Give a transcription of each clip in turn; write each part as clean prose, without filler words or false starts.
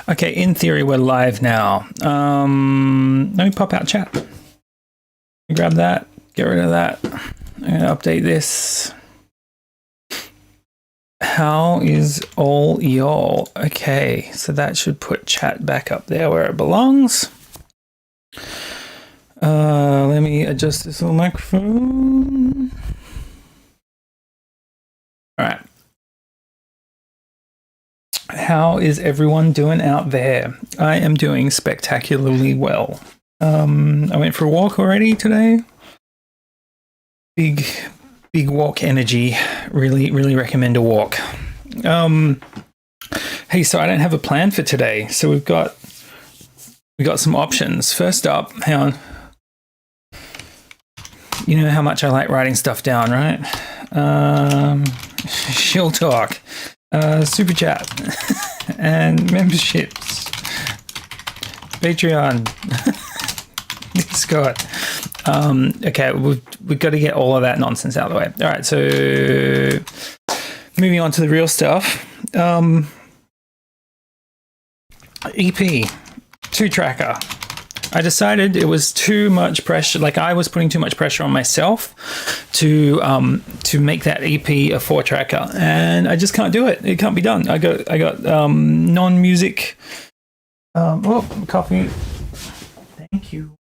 Okay, in theory, we're live now. Let me pop out chat. Grab that, get rid of that. I'm going to update this. How is all y'all? Okay, so that should put chat back up there where it belongs. Let me adjust this little microphone. All right. How is everyone doing out there? I am doing spectacularly well. I went for a walk already today. Big walk energy. Really recommend a walk. Hey, so I don't have a plan for today. So we got some options. First up, hang on. You know how much I like writing stuff down, right? Shill talk, super chat, and memberships, Patreon, Discord. Okay, we've got to get all of that nonsense out of the way. All right, so moving on to the real stuff. EP, 2-tracker. I decided it was too much pressure. Like I was putting too much pressure on myself to make that EP a 4-tracker, and I just can't do it. It can't be done. I got non-music. Coffee. Thank you.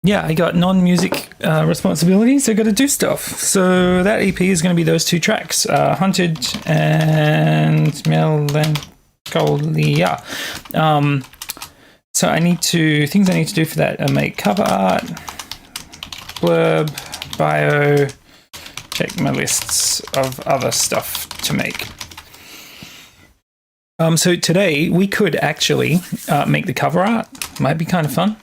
Yeah, I got non-music responsibilities. I got to do stuff. So that EP is going to be those 2 tracks, Hunted and Melancholia. So things I need to do for that are make cover art, blurb, bio, check my lists of other stuff to make. So today we could actually make the cover art. Might be kind of fun.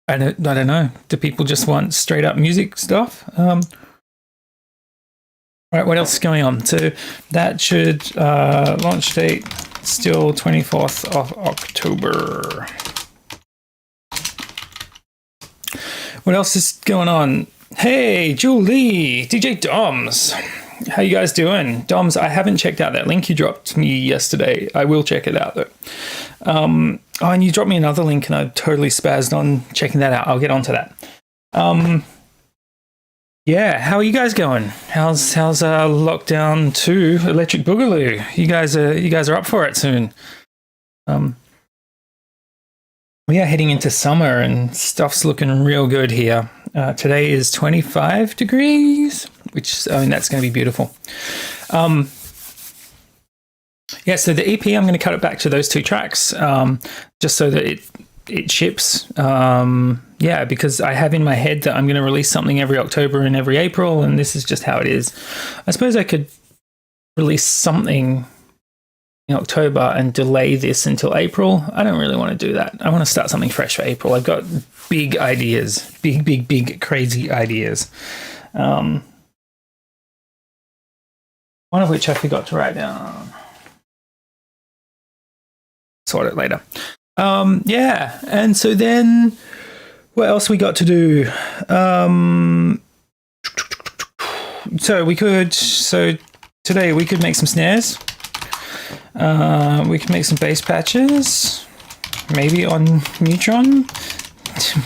I don't know. Do people just want straight up music stuff? All right, what else is going on? So that should launch date still 24th of October. What else is going on? Hey, Julie, DJ Doms. How you guys doing? Doms, I haven't checked out that link you dropped me yesterday. I will check it out though. And you dropped me another link and I totally spazzed on checking that out. I'll get onto that. Yeah, how are you guys going? How's lockdown 2 Electric Boogaloo? You guys are up for it soon. We are heading into summer and stuff's looking real good here. Today is 25 degrees, which that's going to be beautiful. Yeah, so the EP, I'm going to cut it back to those 2 tracks, just so that it ships. Yeah, because I have in my head that I'm going to release something every October and every April, and this is just how it is. I suppose I could release something in October and delay this until April. I don't really want to do that. I want to start something fresh for April. I've got big ideas, big crazy ideas. One of which I forgot to write down. Sort it later. Yeah, and so then what else we got to do? So today we could make some snares. We could make some bass patches, maybe on Neutron,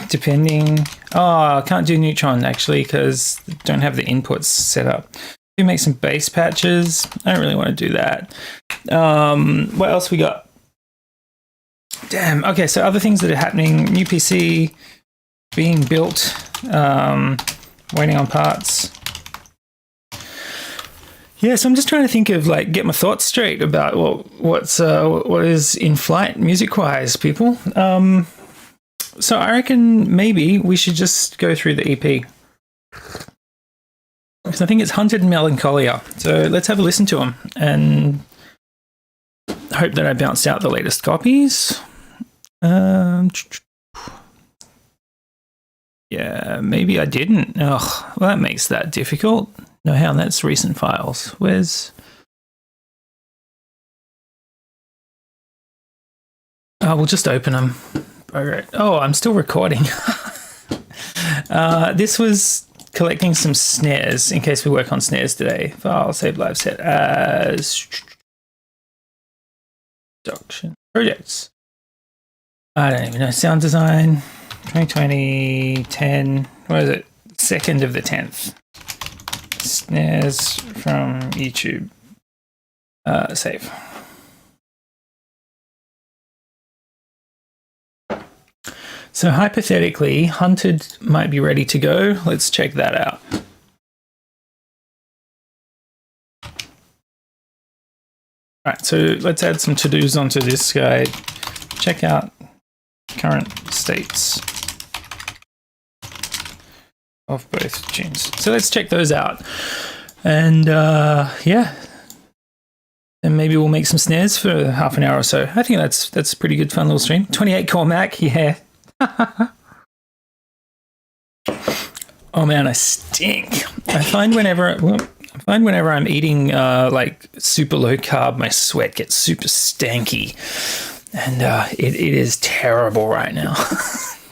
depending. Oh, I can't do Neutron actually because I don't have the inputs set up. We make some bass patches. I don't really want to do that. What else we got? Damn. Okay, so other things that are happening. New PC being built. Waiting on parts. Yeah, so I'm just trying to think of get my thoughts straight about what is in flight music-wise, people. So I reckon maybe we should just go through the EP. Because I think it's Hunted and Melancholia. So let's have a listen to them and hope that I bounced out the latest copies. Yeah, maybe I didn't. Ugh, well, that makes that difficult. No, how that's recent files. Where's... Oh, we'll just open them. All right. Oh, I'm still recording. This was collecting some snares in case we work on snares today. File, save live set as... production projects. I don't even know. Sound design, 2020, 10. What is it? 2nd of the 10th. Snares from YouTube. Save. So hypothetically, Hunted might be ready to go. Let's check that out. All right, so let's add some to-dos onto this guy. Check out current states of both tunes. So let's check those out. And yeah, and maybe we'll make some snares for half an hour or so. I think that's a pretty good fun little stream. 28 core Mac, yeah. Oh man, I stink. I find whenever I'm eating like super low carb, my sweat gets super stanky, and it is terrible right now.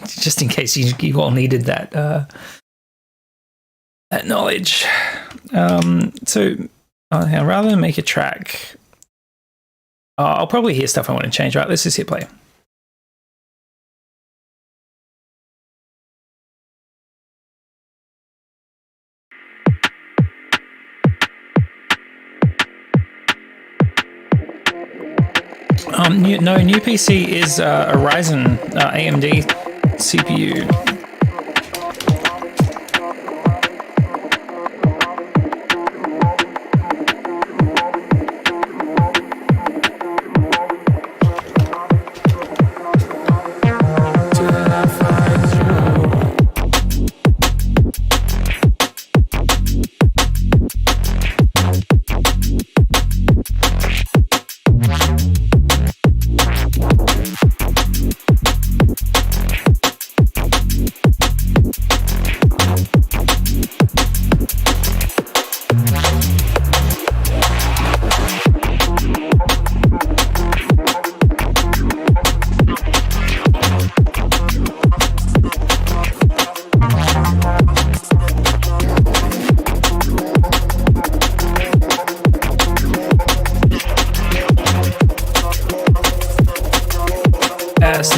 Just in case you all needed that that knowledge. So rather than make a track, I'll probably hear stuff I want to change. Right, let's just hit play. New PC is a Ryzen AMD CPU.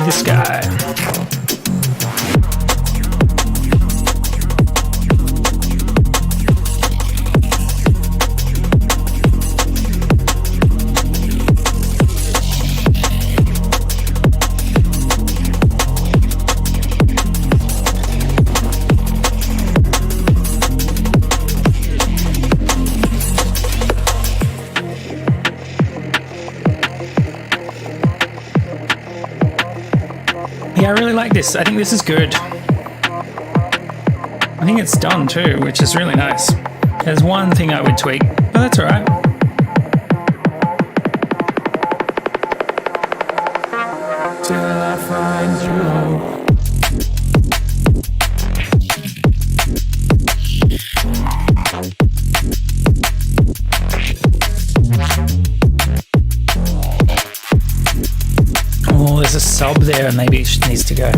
This guy. Yeah, I really like this. I think this is good. I think it's done too, which is really nice. There's one thing I would tweak, but that's all right. Till I find you. Oh, there's a sub there, and maybe it needs to go.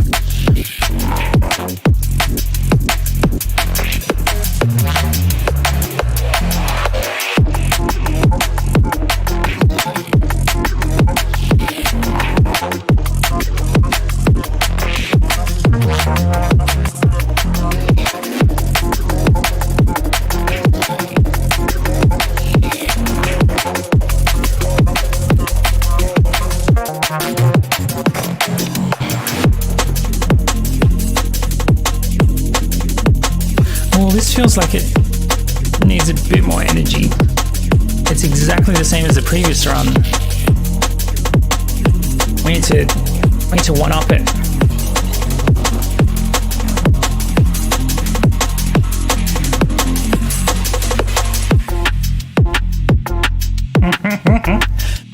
Feels like it needs a bit more energy. It's exactly the same as the previous run. We need to one-up it.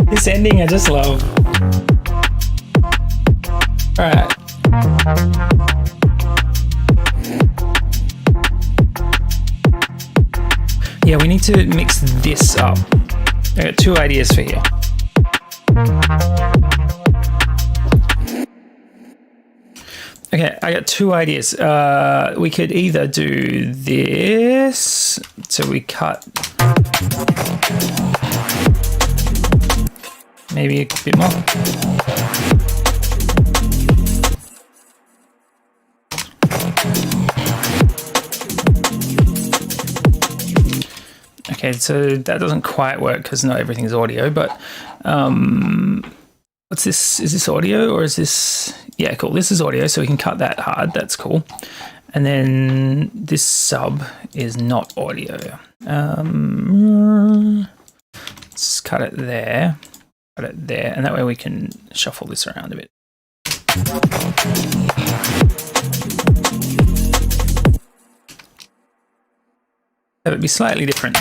This ending I just love. All right. Yeah, we need to mix this up. I got two ideas for here. Okay, I got two ideas. We could either do this, so we cut maybe a bit more. Okay, so that doesn't quite work because not everything's audio, but what's this? Is this audio or is this? Yeah, cool. This is audio, so we can cut that hard. That's cool. And then this sub is not audio. Let's cut it there, and that way we can shuffle this around a bit. That would be slightly different.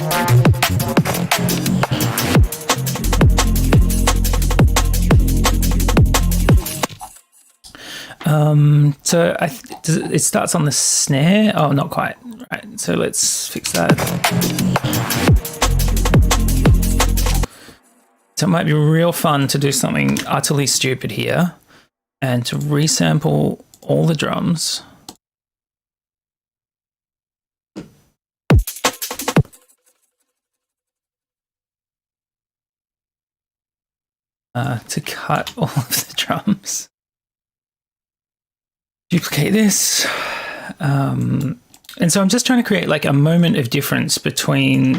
So it starts on the snare. Oh, not quite. Right. So let's fix that. So it might be real fun to do something utterly stupid here and to resample all the drums. To cut all of the drums. Duplicate this. And so I'm just trying to create like a moment of difference between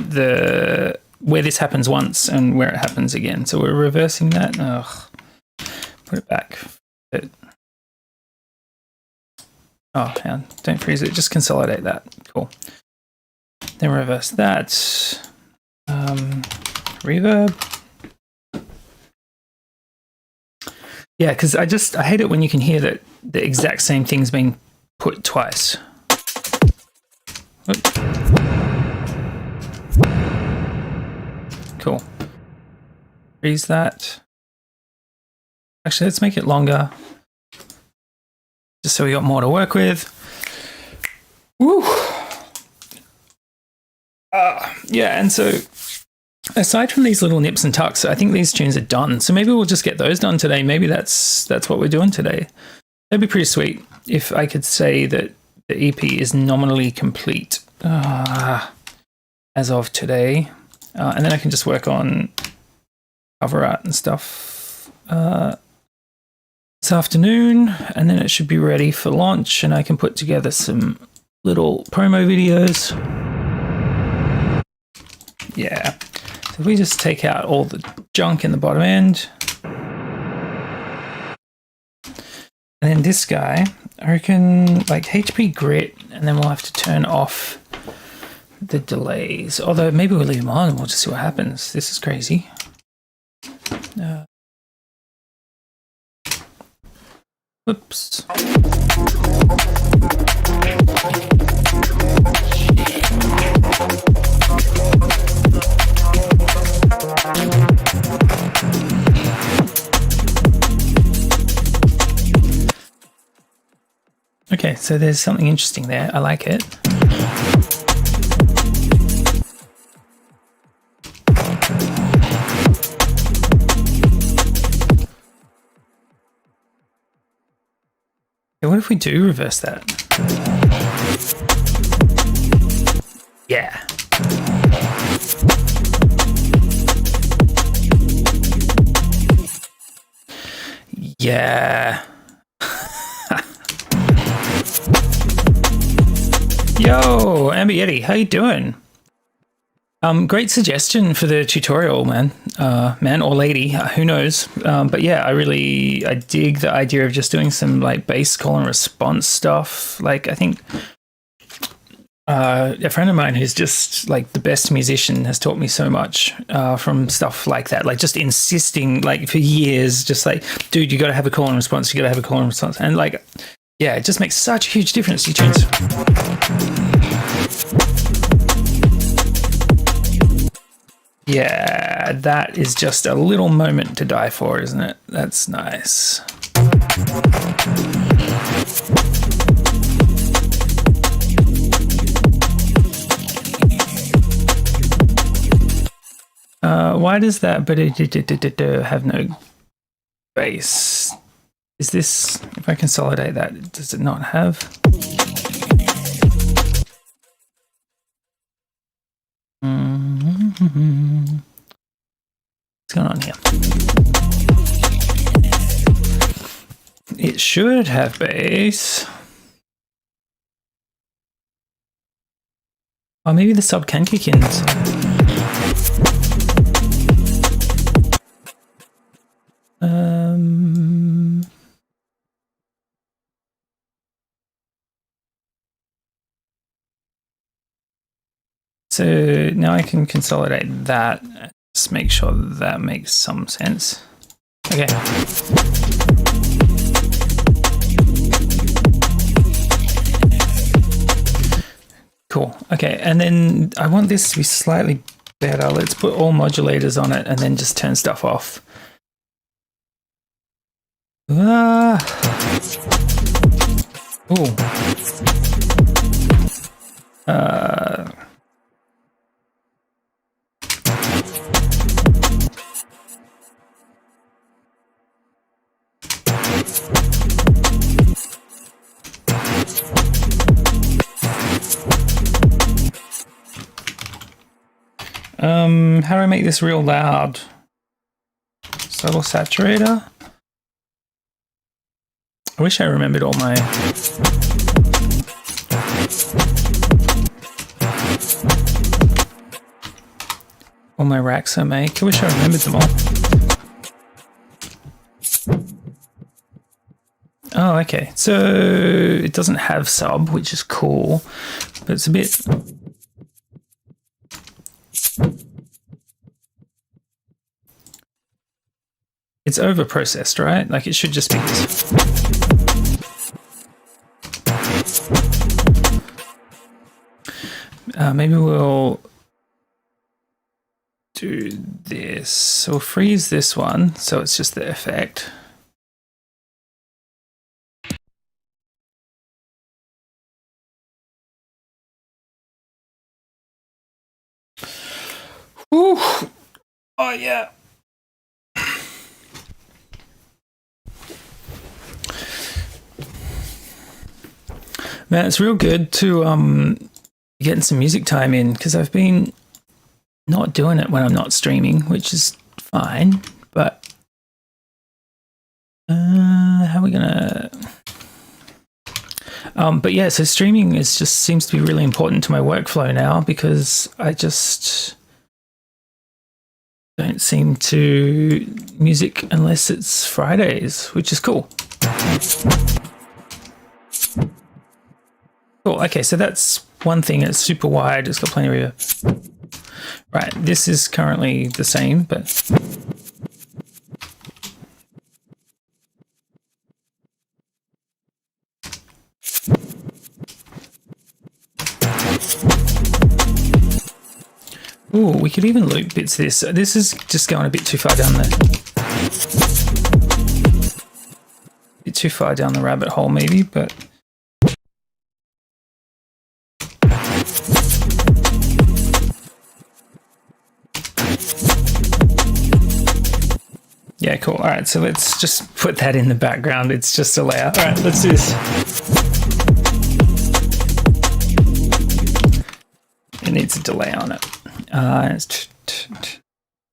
where this happens once and where it happens again. So we're reversing that. Ugh. Put it back. Oh, yeah. Don't freeze it. Just consolidate that. Cool. Then reverse that. Reverb. Yeah, because I hate it when you can hear that the exact same thing's being put twice. Oops. Cool. Freeze that. Actually, let's make it longer. Just so we got more to work with. Woo! Yeah, and so aside from these little nips and tucks, I think these tunes are done. So maybe we'll just get those done today. Maybe that's what we're doing today. That'd be pretty sweet if I could say that the EP is nominally complete as of today. And then I can just work on cover art and stuff this afternoon. And then it should be ready for launch. And I can put together some little promo videos. Yeah. So if we just take out all the junk in the bottom end. And then this guy, I reckon like HP grit, and then we'll have to turn off the delays. Although maybe we'll leave them on and we'll just see what happens. This is crazy. Oops. Okay, so there's something interesting there. I like it. Okay, what if we do reverse that? Yeah. Yeah. Yo, Amber Yeti, how you doing? Great suggestion for the tutorial, man. Man or lady, who knows? But yeah, I dig the idea of just doing some like bass call and response stuff. Like I think a friend of mine who's just like the best musician has taught me so much from stuff like that. Like just insisting like for years, just like, dude, you got to have a call and response. You got to have a call and response. And like, yeah, it just makes such a huge difference to tunes. Yeah, that is just a little moment to die for, isn't it? That's nice. Why does that but have no bass? Is this, if I consolidate that, does it not have? What's going on here? it should have bass. Oh, maybe the sub can kick in. So now I can consolidate that. Just make sure that makes some sense. Okay. Cool. Okay, and then I want this to be slightly better. Let's put all modulators on it and then just turn stuff off. Ooh. How do I make this real loud? Subtle saturator. I wish I remembered all my racks I make. I wish I remembered them all. Oh, okay. So it doesn't have sub, which is cool, but it's a bit. It's over processed, right? Like it should just be this. Maybe we'll do this. So we'll freeze this one, so it's just the effect. Woo! Oh yeah. Man, it's real good to getting some music time in, because I've been not doing it when I'm not streaming, which is fine, but how are we gonna but yeah, so streaming is just seems to be really important to my workflow now, because I just don't seem to music unless it's Fridays, which is cool. Cool. Okay, so that's one thing. It's super wide. It's got plenty of reverb. Right. This is currently the same, but ooh, we could even loop bits of this. This is just going a bit too far down there. A bit too far down the rabbit hole, maybe, but. Yeah, cool. All right, so let's just put that in the background. It's just a layout. All right, let's do this. It needs a delay on it.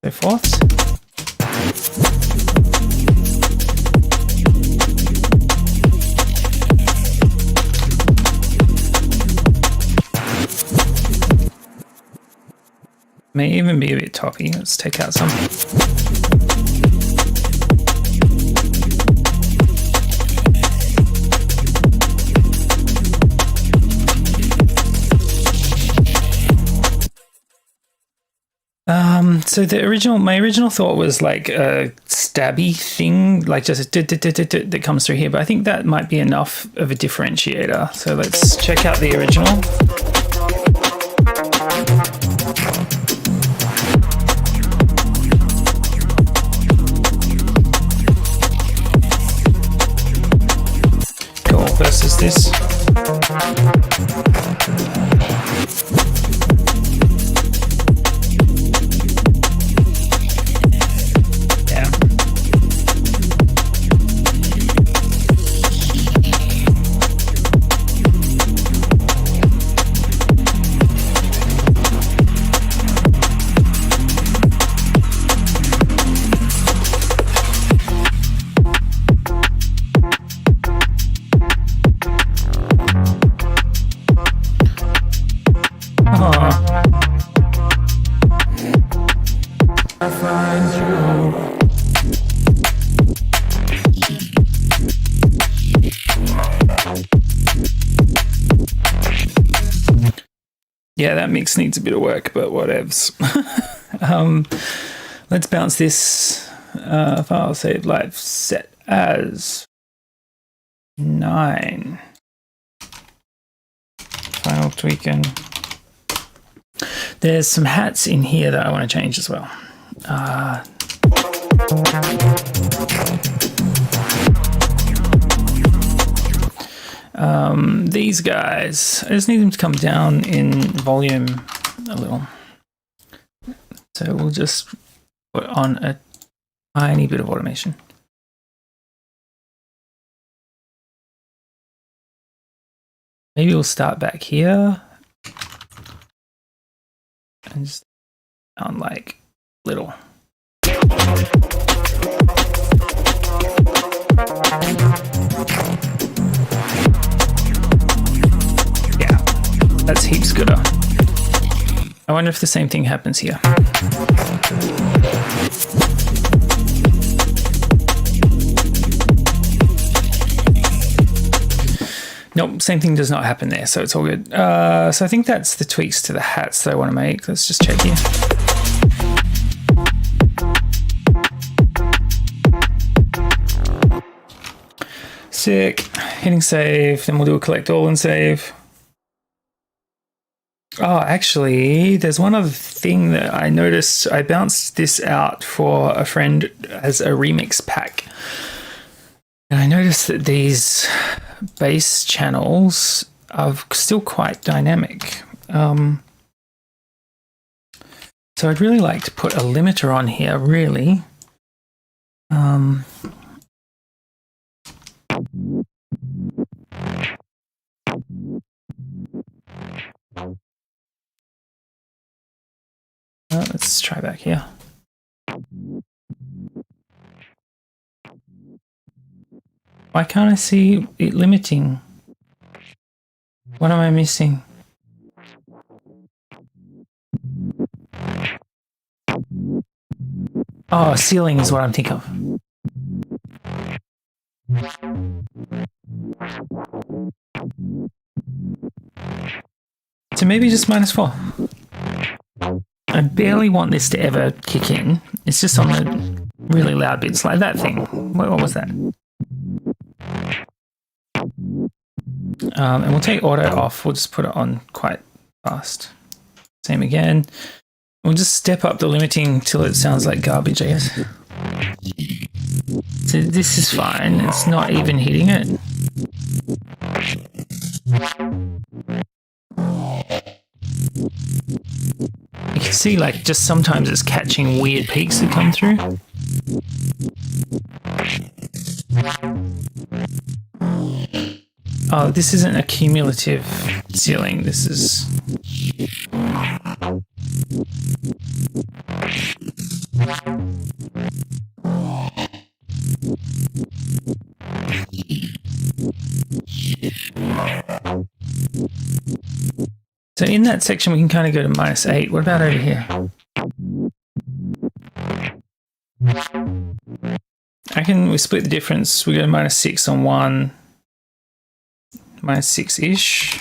So forth. May even be a bit toppy. Let's take out some. So my original thought was like a stabby thing, like just a that comes through here, but I think that might be enough of a differentiator. So let's check out the original. Cool, versus this. Yeah, that mix needs a bit of work, but whatevs. Let's bounce this file save live set as 9. Final tweaking. There's some hats in here that I want to change as well. These guys, I just need them to come down in volume a little. So we'll just put on a tiny bit of automation. Maybe we'll start back here and just sound like little. Yeah, that's heaps gooder. I wonder if the same thing happens here. Nope, same thing does not happen there, so it's all good. So I think that's the tweaks to the hats that I want to make. Let's just check here. Sick. Hitting save, then we'll do a collect all and save. Oh, actually, there's one other thing that I noticed. I bounced this out for a friend as a remix pack. And I noticed that these bass channels are still quite dynamic. So I'd really like to put a limiter on here, really. Let's try back here. Why can't I see it limiting? What am I missing? Oh, ceiling is what I'm thinking of. So maybe just -4. I barely want this to ever kick in. It's just on the really loud bits, like that thing. What was that? And we'll take auto off. We'll just put it on quite fast. Same again. We'll just step up the limiting till it sounds like garbage, I guess. So this is fine. It's not even hitting it. You can see, like, just sometimes it's catching weird peaks that come through. Oh, this isn't a cumulative ceiling. This is... So in that section, we can kind of go to -8. What about over here? I reckon we split the difference. We go to -6 on one, -6-ish.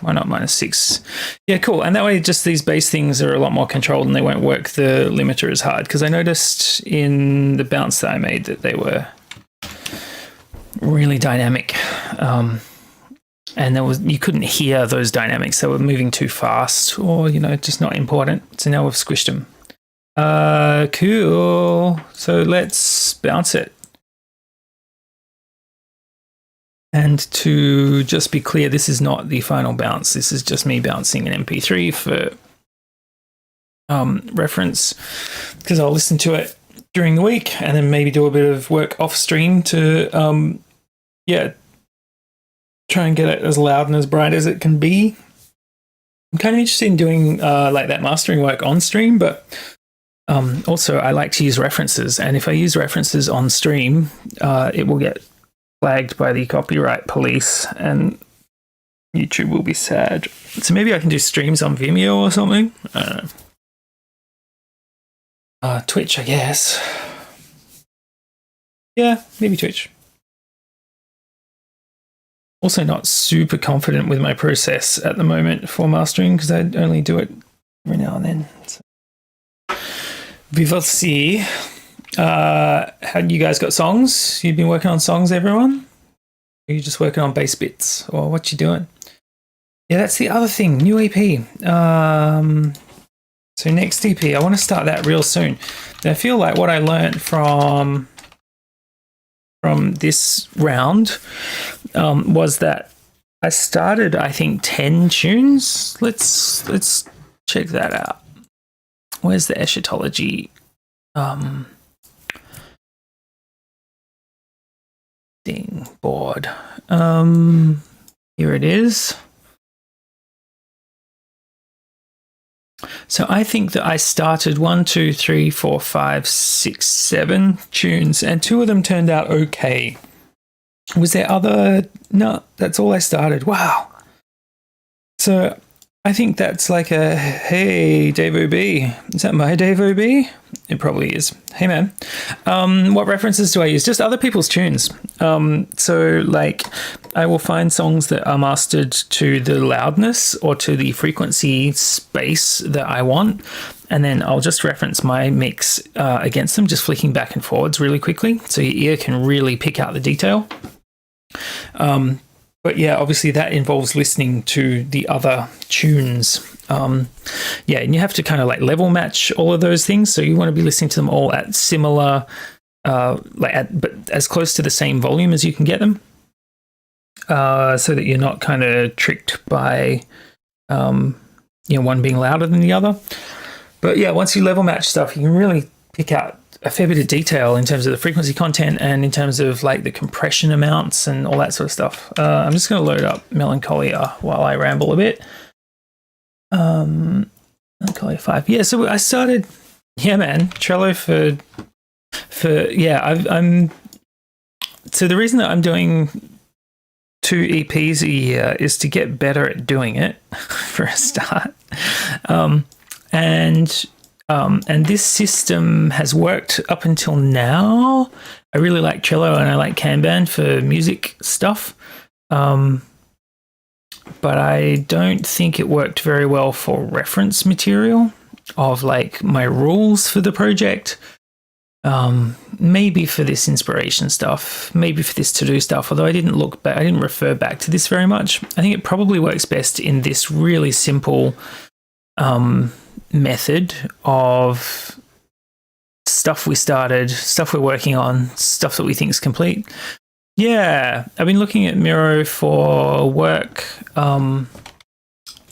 Why not -6? Yeah, cool. And that way, just these bass things are a lot more controlled and they won't work the limiter as hard. Because I noticed in the bounce that I made that they were really dynamic. And you couldn't hear those dynamics. They were moving too fast or, you know, just not important. So now we've squished them. Cool. So let's bounce it. And to just be clear, this is not the final bounce. This is just me bouncing an MP3 for reference, because I'll listen to it during the week and then maybe do a bit of work off stream to, yeah, try and get it as loud and as bright as it can be. I'm kind of interested in doing like that mastering work on stream, but also I like to use references. And if I use references on stream, it will get flagged by the copyright police and YouTube will be sad. So maybe I can do streams on Vimeo or something. I don't know. Twitch, I guess. Yeah, maybe Twitch. Also not super confident with my process at the moment for mastering because I only do it every now and then. So. We will see. Have you guys got songs? You've been working on songs, everyone? Or are you just working on bass bits? Or what you doing? Yeah, that's the other thing. New EP. So next EP, I want to start that real soon. And I feel like what I learned from this round was that I started, I think, 10 tunes. Let's check that out. Where's the eschatology? Ding board. Here it is. So I think that I started 1, 2, 3, 4, 5, 6, 7 tunes, and 2 of them turned out okay. Was there other? No, that's all I started. Wow. So I think that's like a, hey, Dave OB. Is that my Dave OB? It probably is. Hey, man. What references do I use? Just other people's tunes. So, like, I will find songs that are mastered to the loudness or to the frequency space that I want, and then I'll just reference my mix against them, just flicking back and forwards really quickly so your ear can really pick out the detail. But yeah, obviously that involves listening to the other tunes. Yeah, and you have to kind of like level match all of those things. So you want to be listening to them all at similar, but as close to the same volume as you can get them, so that you're not kind of tricked by, one being louder than the other. But yeah, once you level match stuff, you can really pick out a fair bit of detail in terms of the frequency content and in terms of like the compression amounts and all that sort of stuff. I'm just going to load up Melancholia while I ramble a bit. Melancholia 5. Yeah, so I started, yeah, man, Trello I'm so the reason that I'm doing 2 EPs a year is to get better at doing it for a start. And this system has worked up until now. I really like Trello and I like Kanban for music stuff. But I don't think it worked very well for reference material of like my rules for the project. Maybe for this inspiration stuff, maybe for this to-do stuff, although I didn't look back, I didn't refer back to this very much. I think it probably works best in this really simple method of stuff we started, stuff we're working on, stuff that we think is complete. Yeah, I've been looking at Miro for work.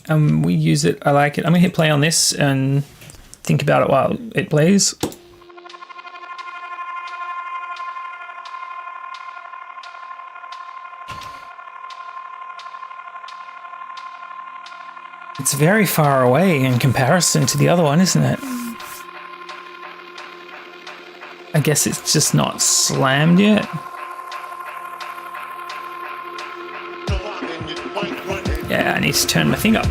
We use it. I like it. I'm gonna hit play on this and think about it while it plays. It's very far away in comparison to the other one, isn't it? I guess it's just not slammed yet. Yeah, I need to turn my thing up.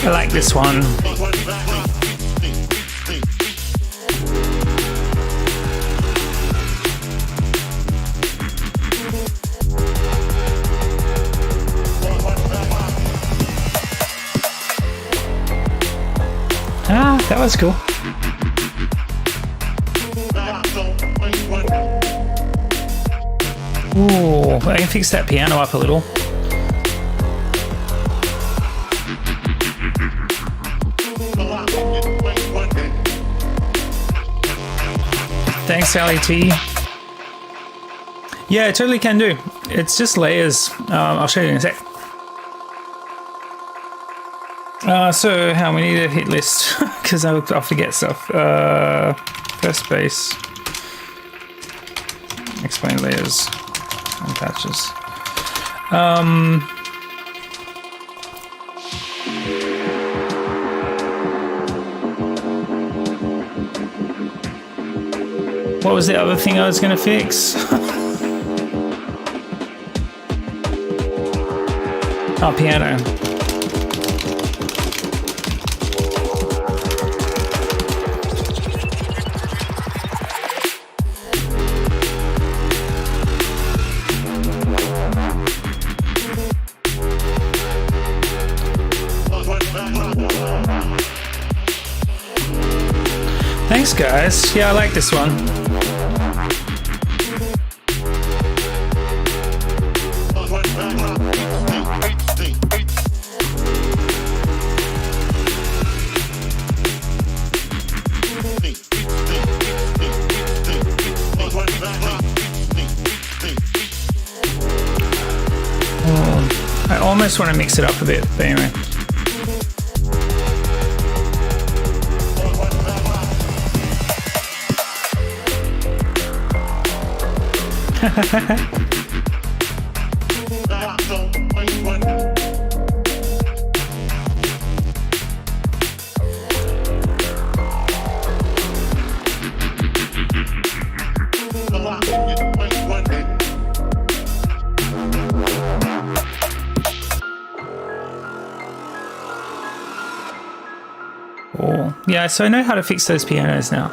I like this one. was cool. Ooh, I can fix that piano up a little. Thanks, Sally T. Yeah, it totally can do. It's just layers. I'll show you in a sec. So how we need a hit list because I'll forget stuff. First base. Explain layers and patches. What was the other thing I was going to fix? Oh, piano. Thanks, guys. Yeah, I like this one. I almost want to mix it up a bit, but anyway. Cool. Yeah, so I know how to fix those pianos now.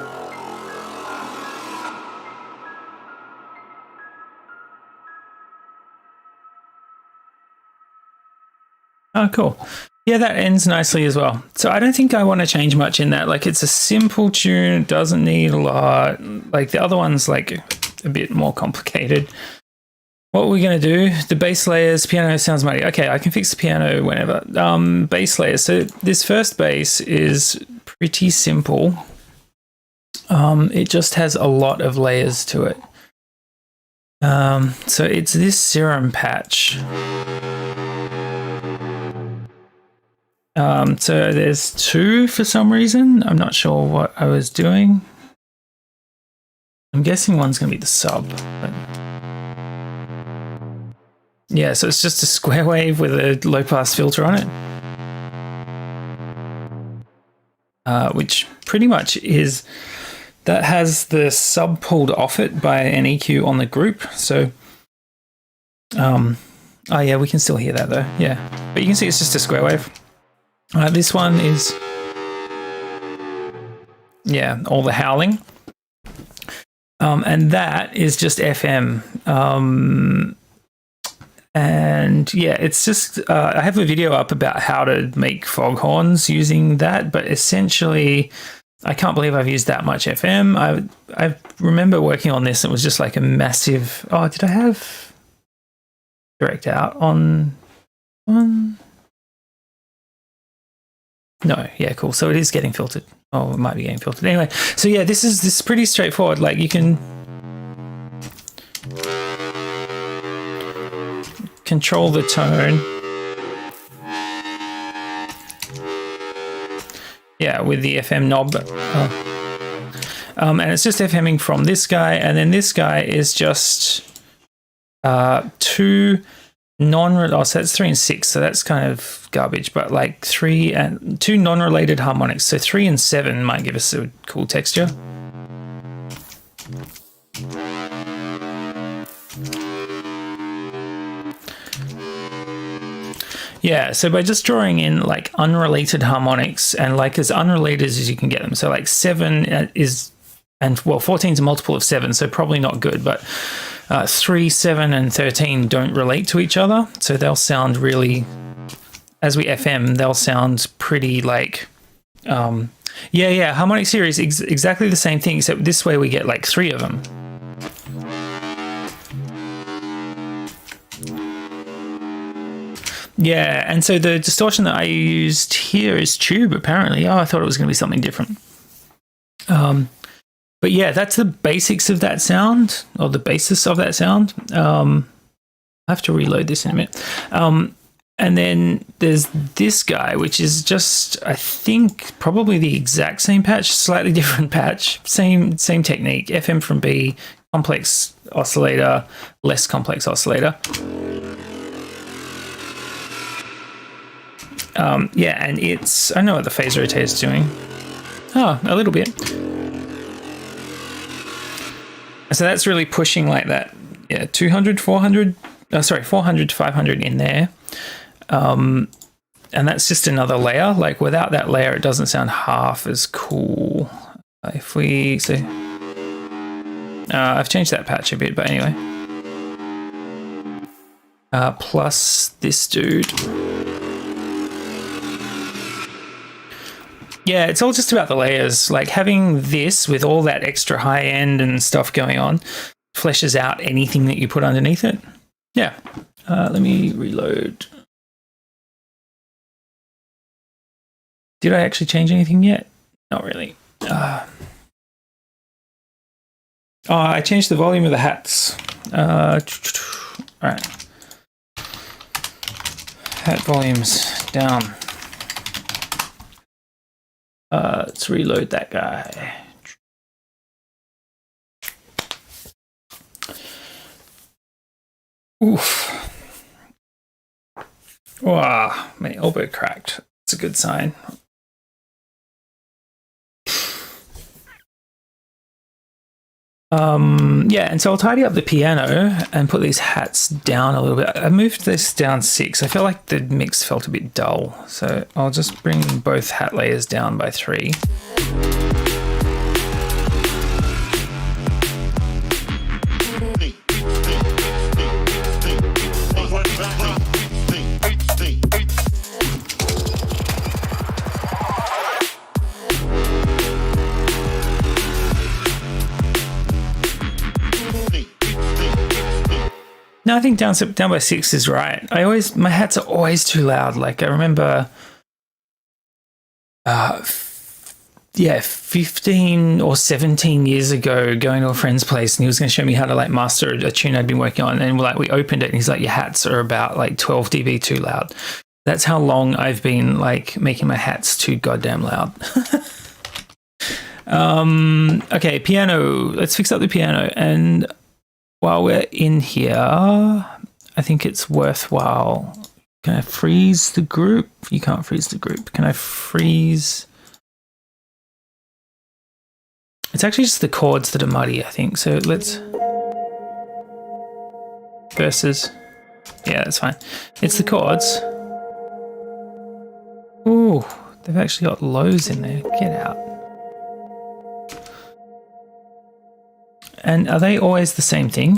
Oh, cool. Yeah, that ends nicely as well. So I don't think I want to change much in that. Like, it's a simple tune, it doesn't need a lot. Like, the other one's like a bit more complicated. What we're going to do, the bass layers, piano sounds mighty. Okay, I can fix the piano whenever. Bass layers. So this first bass is pretty simple. It just has a lot of layers to it. So it's this serum patch. So there's two for some reason. I'm not sure what I was doing. I'm guessing one's going to be the sub. But yeah, so it's just a square wave with a low pass filter on it. Which pretty much is, that has the sub pulled off it by an EQ on the group. So, oh yeah, we can still hear that though. Yeah, but you can see it's just a square wave. This one is, yeah, all the howling. And that is just FM. And yeah, it's just, I have a video up about how to make foghorns using that, but essentially, I can't believe I've used that much FM. I remember working on this, it was just like a massive, oh, did I have direct out on one? No, yeah, cool. So it is getting filtered. Oh, it might be getting filtered. Anyway, so yeah, this is pretty straightforward. Like, you can control the tone. Yeah, with the FM knob. And it's just FMing from this guy, and then this guy is just two so that's 3 and 6, so that's kind of garbage, but like 3 and 2 non-related harmonics, so 3 and 7 might give us a cool texture. Yeah, so by just drawing in like unrelated harmonics, and like as unrelated as you can get them, so like 7 is, and well, 14 is a multiple of 7, so probably not good, but 3, 7, and 13 don't relate to each other, so they'll sound really, as we FM, they'll sound pretty like Yeah. Harmonic series, exactly the same thing, except this way we get like 3 of them. Yeah, and so the distortion that I used here is tube, apparently. Oh, I thought it was going to be something different. But yeah, that's the basics of that sound, or the basis of that sound. I have to reload this in a minute. And then there's this guy, which is just, I think, probably the exact same patch, slightly different patch, same technique. FM from B, complex oscillator, less complex oscillator. Yeah, and it's, I don't know what the phase rotator is doing. Oh, a little bit. So that's really pushing like that, yeah, 200, 400, sorry, 400 to 500 in there. And that's just another layer. Like without that layer, it doesn't sound half as cool. If we, so, I've changed that patch a bit, but anyway. Plus this dude. Yeah, it's all just about the layers. Like having this with all that extra high end and stuff going on fleshes out anything that you put underneath it. Yeah. Let me reload. Did I actually change anything yet? Not really. Oh, I changed the volume of the hats. All right. Hat volumes down. Let's reload that guy. Oof. Wow, my elbow cracked. It's a good sign. Yeah, and so I'll tidy up the piano and put these hats down a little bit. I moved this down 6. I felt like the mix felt a bit dull, so I'll just bring both hat layers down by 3. No, I think down by 6 is right. My hats are always too loud. Like I remember, 15 or 17 years ago, going to a friend's place, and he was going to show me how to like master a tune I'd been working on. And like we opened it, and he's like, "Your hats are about like 12 dB too loud." That's how long I've been like making my hats too goddamn loud. Okay, piano. Let's fix up the piano. And while we're in here, I think it's worthwhile. Can I freeze the group? You can't freeze the group. Can I freeze? It's actually just the chords that are muddy, I think. So let's... Verses. Yeah, that's fine. It's the chords. Ooh, they've actually got lows in there. Get out. And are they always the same thing?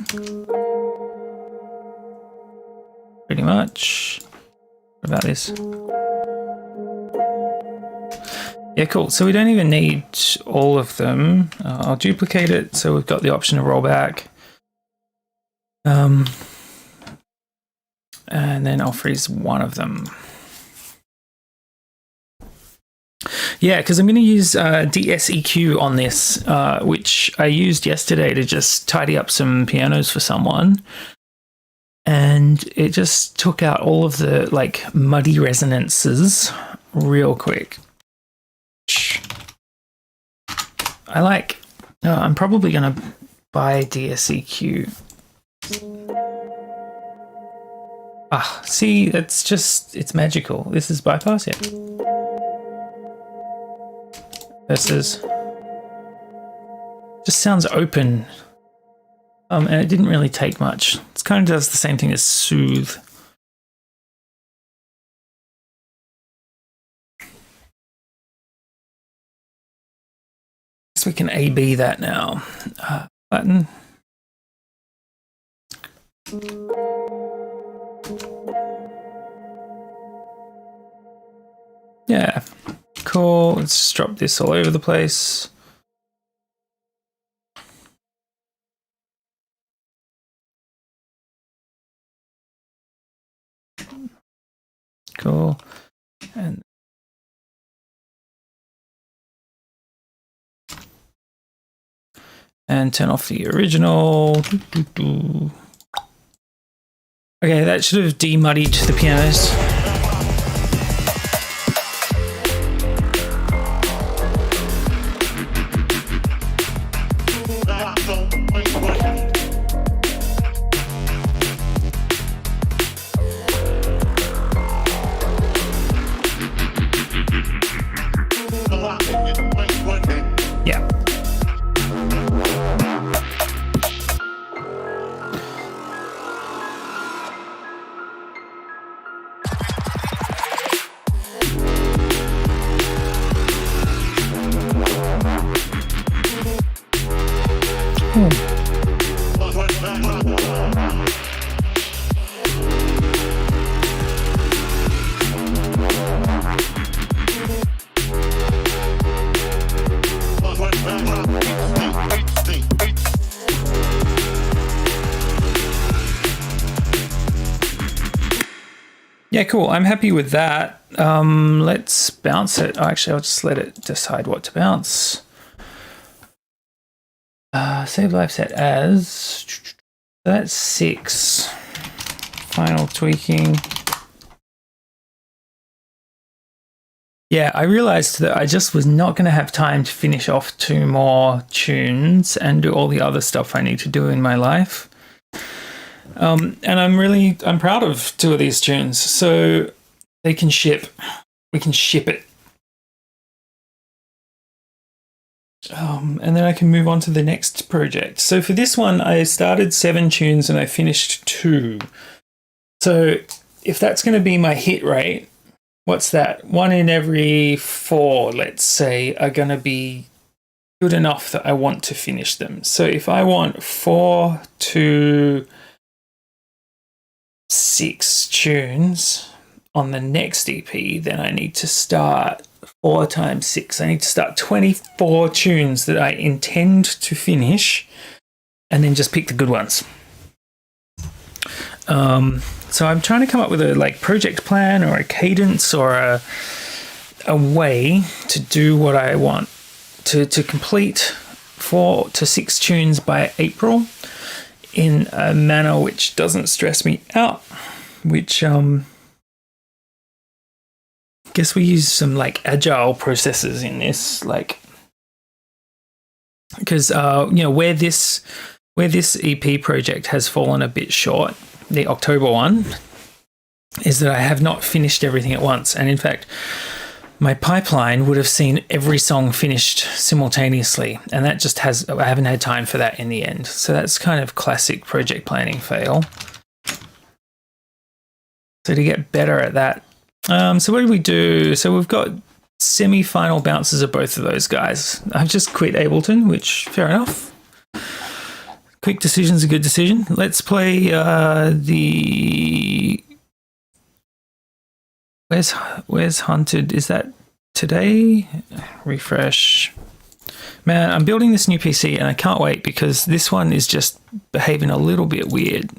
Pretty much. What about this? Yeah, cool. So we don't even need all of them. I'll duplicate it so we've got the option to roll back. And then I'll freeze one of them. Yeah, because I'm going to use DSEQ on this, which I used yesterday to just tidy up some pianos for someone. And it just took out all of the like muddy resonances real quick. I'm probably going to buy DSEQ. See, it's magical. This is bypass, yeah. Versus just sounds open, and it didn't really take much. It kind of does the same thing as soothe. So we can A/B that now. Button. Yeah, cool. cool. Let's just drop this all over the place. Cool. And turn off the original. Okay, that should have demuddied the pianos. Yeah. Yeah, cool. I'm happy with that. Let's bounce it. Oh, actually, I'll just let it decide what to bounce. Save live set as. That's 6. Final tweaking. Yeah, I realized that I just was not going to have time to finish off 2 more tunes and do all the other stuff I need to do in my life. And I'm proud of 2 of these tunes, so they can ship. We can ship it. And then I can move on to the next project. So for this one, I started 7 tunes and I finished 2. So if that's going to be my hit rate, what's that? 1 in every 4, let's say, are going to be good enough that I want to finish them. So if I want 4 to 6 tunes on the next EP, then I need to start 4 times 6. I need to start 24 tunes that I intend to finish and then just pick the good ones. So I'm trying to come up with a project plan or a cadence or a way to do what I want to complete 4 to 6 tunes by April in a manner which doesn't stress me out, which I guess we use some agile processes in this, because where this EP project has fallen a bit short, the October one, is that I have not finished everything at once. And in fact, my pipeline would have seen every song finished simultaneously. And that just I haven't had time for that in the end. So that's kind of classic project planning fail. So to get better at that. So what did we do? So we've got semi-final bounces of both of those guys. I've just quit Ableton, which fair enough. Quick decision's a good decision. Let's play the... Where's Hunted? Is that today? Refresh. Man, I'm building this new PC and I can't wait because this one is just behaving a little bit weird.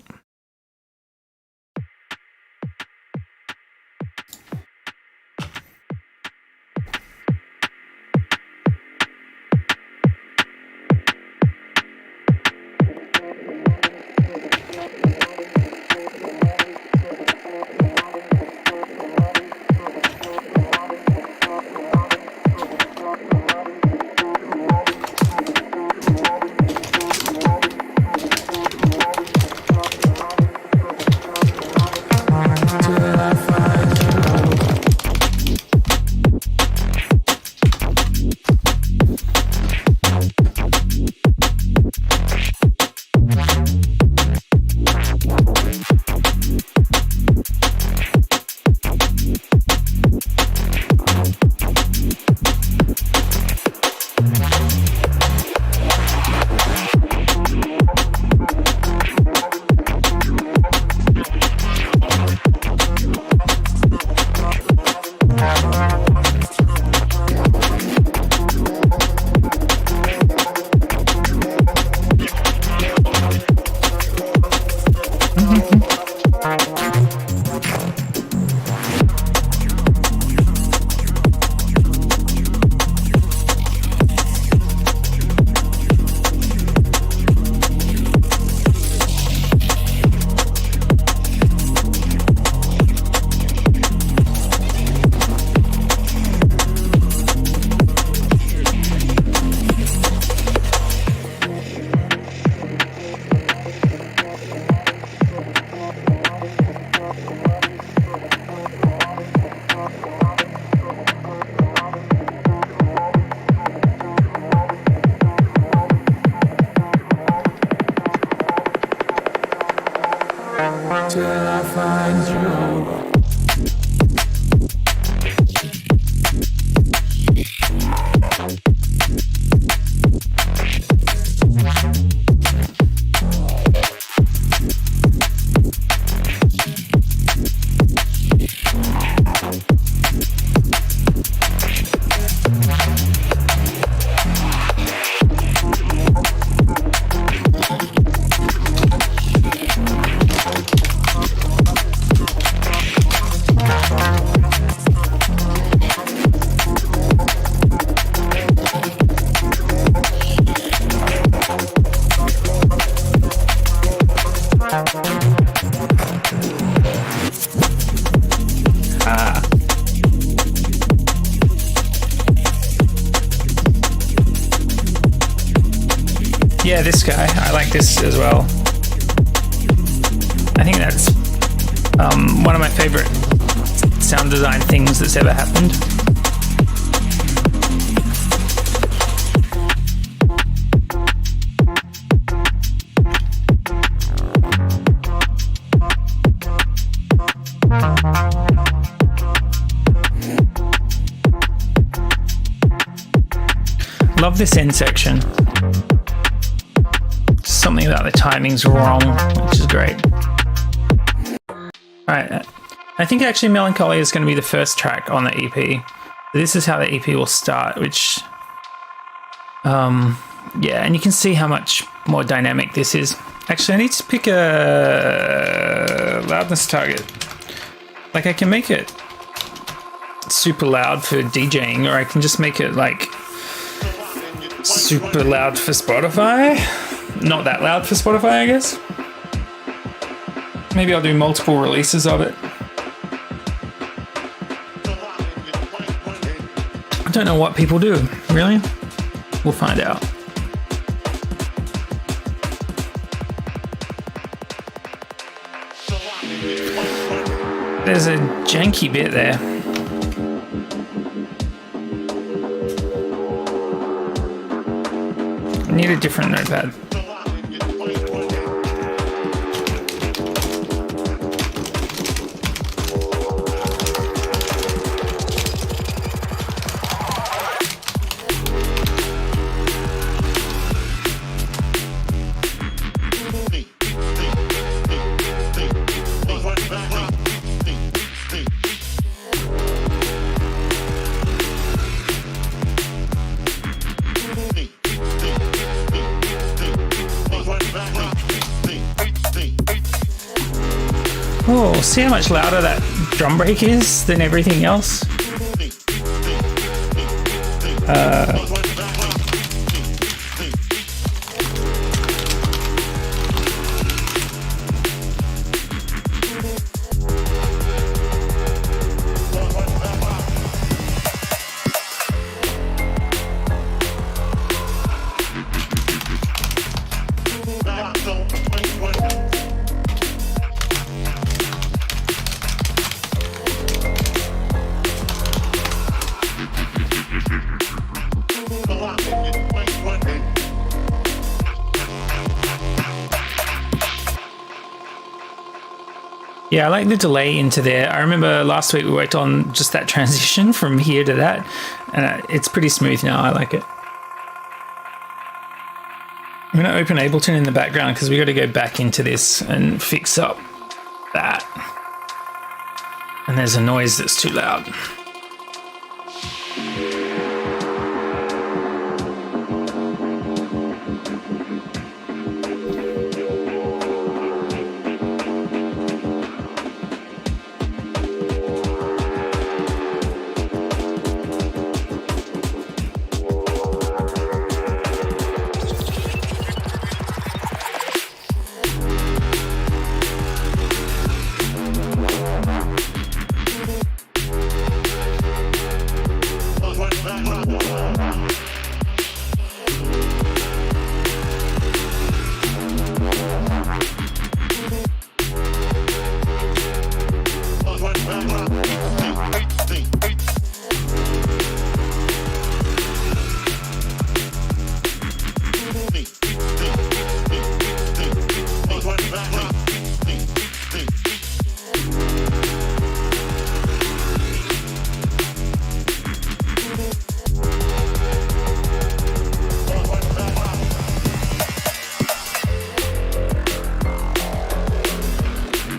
till I find you. Yeah, this guy. I like this as well. I think that's one of my favorite sound design things that's ever happened. Love this end section. Something about the timing's wrong, which is great. Alright, I think actually Melancholy is going to be the first track on the EP. This is how the EP will start, which... yeah, and you can see how much more dynamic this is. Actually, I need to pick a loudness target. Like, I can make it super loud for DJing, or I can just make it, like, super loud for Spotify. Not that loud for Spotify, I guess. Maybe I'll do multiple releases of it. I don't know what people do, really. We'll find out. There's a janky bit there. I need a different notepad. Oh, see how much louder that drum break is than everything else? Yeah, I like the delay into there. I remember last week we worked on just that transition from here to that, and it's pretty smooth now. I like it. I'm going to open Ableton in the background because we got to go back into this and fix up that. And there's a noise that's too loud.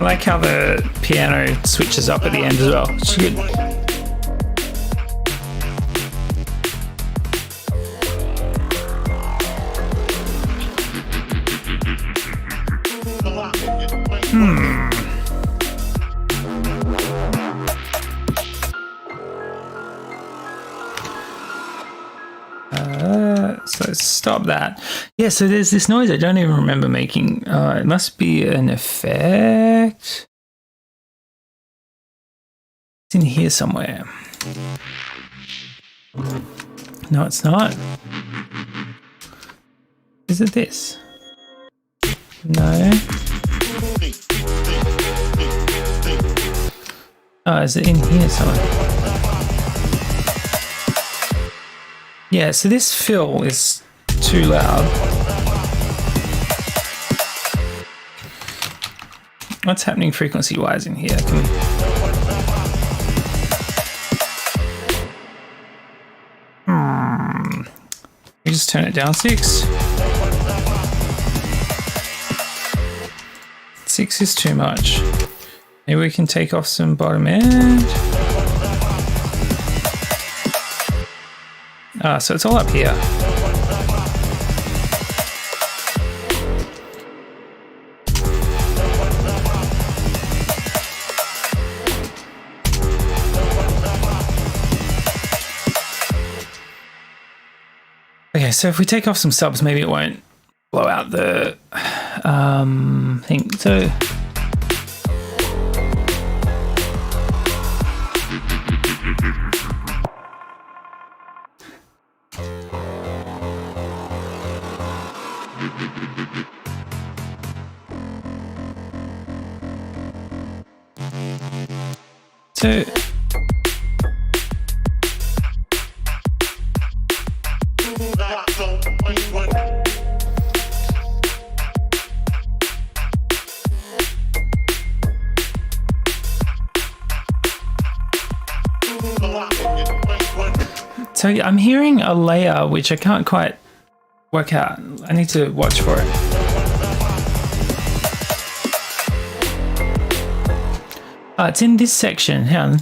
I like how the piano switches up at the end as well. It's good. So let's stop that. Yeah, so there's this noise I don't even remember making. It must be an effect. It's in here somewhere. No, it's not. Is it this? No. Oh, is it in here somewhere? Yeah, so this fill is too loud. What's happening frequency-wise in here? Can we just turn it down 6? 6 is too much. Maybe we can take off some bottom end. So it's all up here. Okay, so if we take off some subs, maybe it won't blow out the thing. So I'm hearing a layer which I can't quite work out. I need to watch for it. It's in this section. Hang on.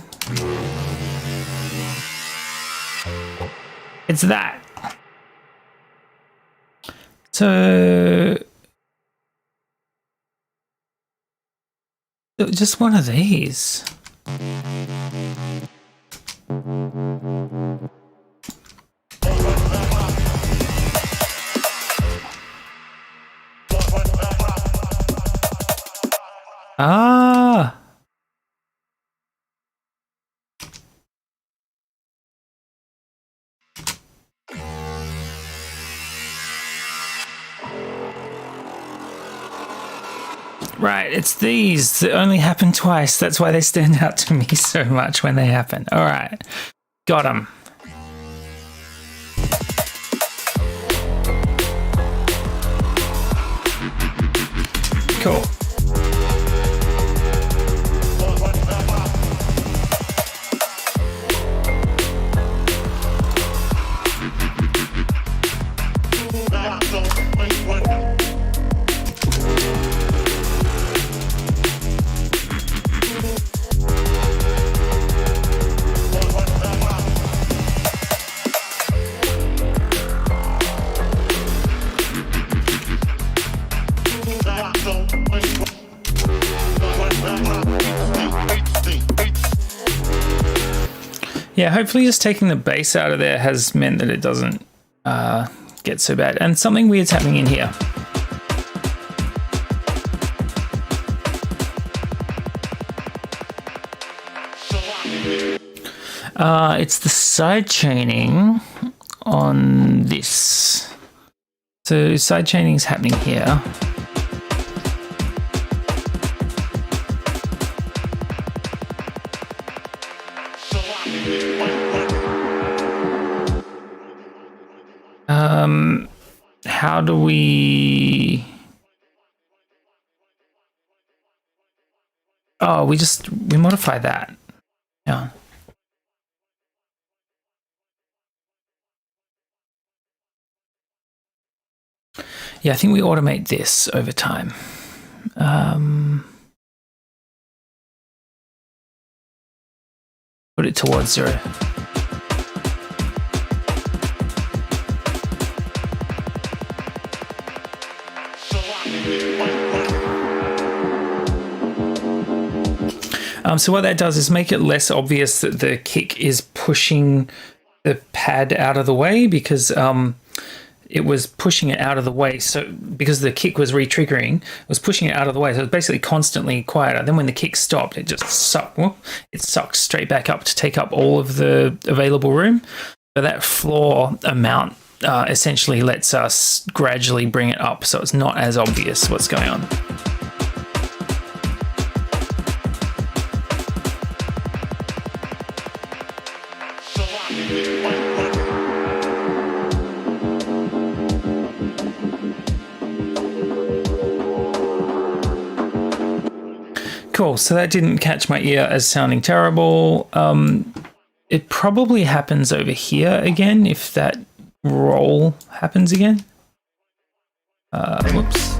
It's that. So just one of these. Ah. Right, it's these that only happen twice. That's why they stand out to me so much when they happen. All right, got them. Cool. Yeah, hopefully just taking the bass out of there has meant that it doesn't get so bad. And something weird's happening in here. It's the side chaining on this. So side chaining is happening here. How do we... Oh, we modify that. Yeah. Yeah, I think we automate this over time. put it towards 0. So what that does is make it less obvious that the kick is pushing the pad out of the way, because it was pushing it out of the way. So because the kick was re-triggering, it was pushing it out of the way. So it was basically constantly quieter. Then when the kick stopped, it just sucked straight back up to take up all of the available room. But that floor amount essentially lets us gradually bring it up, so it's not as obvious what's going on. Cool, so that didn't catch my ear as sounding terrible. It probably happens over here again if that roll happens again. Whoops.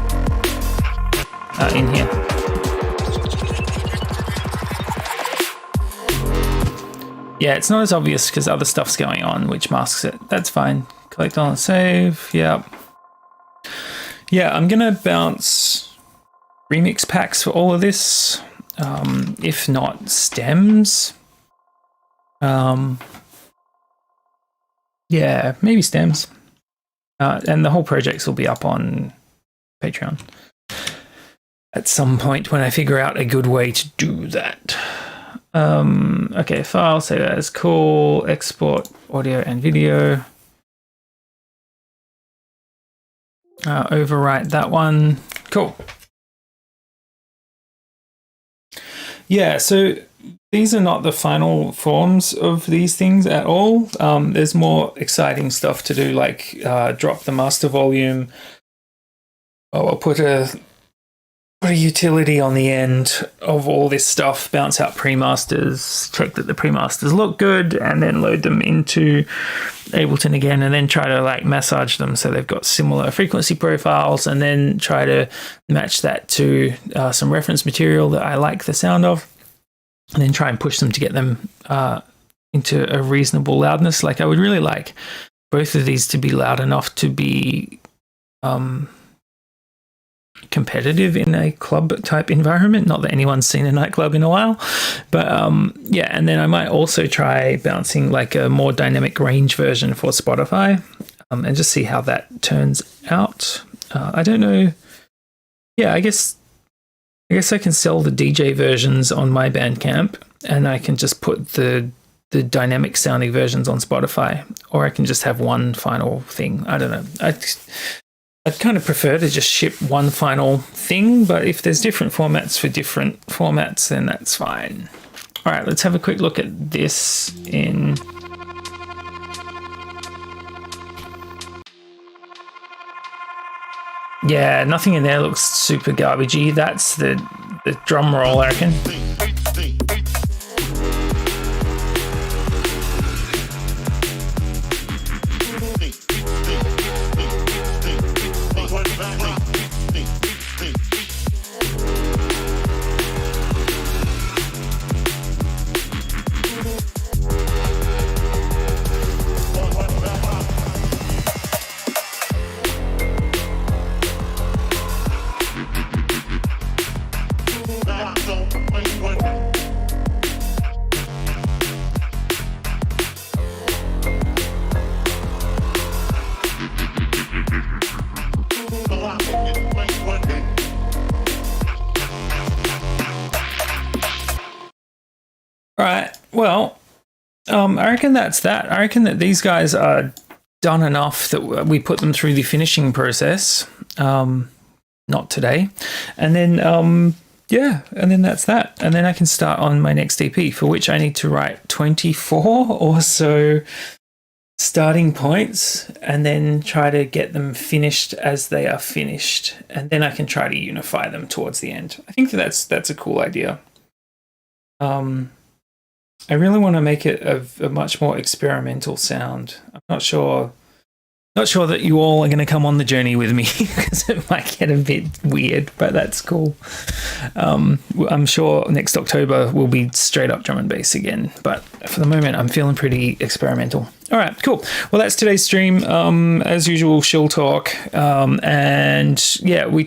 In here. Yeah, it's not as obvious because other stuff's going on, which masks it. That's fine. Collect all and save. Yeah. Yeah, I'm going to bounce remix packs for all of this. If not stems. Yeah, maybe stems. And the whole projects will be up on Patreon at some point when I figure out a good way to do that. Okay, file, save as, cool, export audio and video. Overwrite that one. Cool. Yeah, so these are not the final forms of these things at all. There's more exciting stuff to do, like drop the master volume. Oh, I'll put a utility on the end of all this stuff, bounce out pre-masters, check that the pre-masters look good, and then load them into Ableton again, and then try to like massage them so they've got similar frequency profiles, and then try to match that to some reference material that I like the sound of, and then try and push them to get them into a reasonable loudness. Like I would really like both of these to be loud enough to be competitive in a club type environment. Not that anyone's seen a nightclub in a while, but yeah. And then I might also try bouncing like a more dynamic range version for Spotify, and just see how that turns out. I don't know. Yeah, I guess I can sell the DJ versions on my Bandcamp, and I can just put the dynamic sounding versions on Spotify, or I can just have one final thing. I don't know. I'd kind of prefer to just ship one final thing, but if there's different formats for different formats, then that's fine. All right, let's have a quick look at this in... Yeah, nothing in there looks super garbagey. That's the drum roll, I reckon. Well, I reckon that's that. I reckon that these guys are done enough that we put them through the finishing process. Not today. And then, yeah, and then that's that. And then I can start on my next EP, for which I need to write 24 or so starting points, and then try to get them finished as they are finished. And then I can try to unify them towards the end. I think that's a cool idea. I really want to make it a much more experimental sound. I'm not sure Not sure that you all are going to come on the journey with me because it might get a bit weird, but that's cool. I'm sure next October will be straight up drum and bass again, but for the moment I'm feeling pretty experimental. All right, cool. Well, that's today's stream. As usual, shill talk. And yeah, we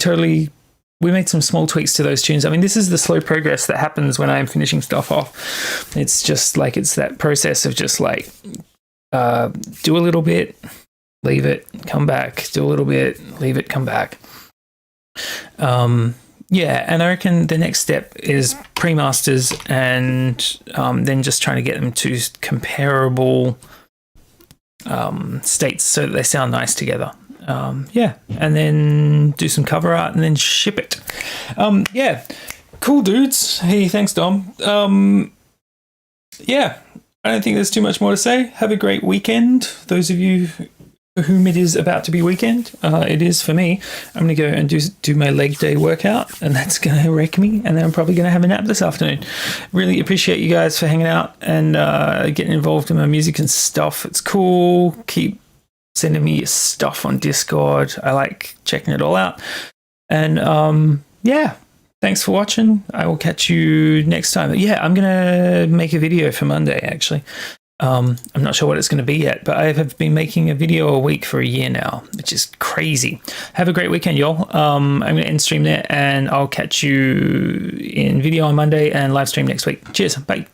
made some small tweaks to those tunes. I mean, this is the slow progress that happens when I'm finishing stuff off. It's just like, it's that process of just like, do a little bit, leave it, come back, do a little bit, leave it, come back. Yeah, and I reckon the next step is pre-masters and then just trying to get them to comparable states so that they sound nice together. Yeah, and then do some cover art and then ship it. Yeah, cool dudes. Hey, thanks, Dom. Yeah, I don't think there's too much more to say. Have a great weekend. Those of you for whom it is about to be weekend, it is for me. I'm going to go and do my leg day workout, and that's going to wreck me, and then I'm probably going to have a nap this afternoon. Really appreciate you guys for hanging out and getting involved in my music and stuff. It's cool. Keep sending me stuff on Discord. I like checking it all out. And yeah, thanks for watching. I will catch you next time. Yeah, I'm going to make a video for Monday, actually. I'm not sure what it's going to be yet, but I have been making a video a week for a year now, which is crazy. Have a great weekend, y'all. I'm going to end stream there, and I'll catch you in video on Monday and live stream next week. Cheers. Bye.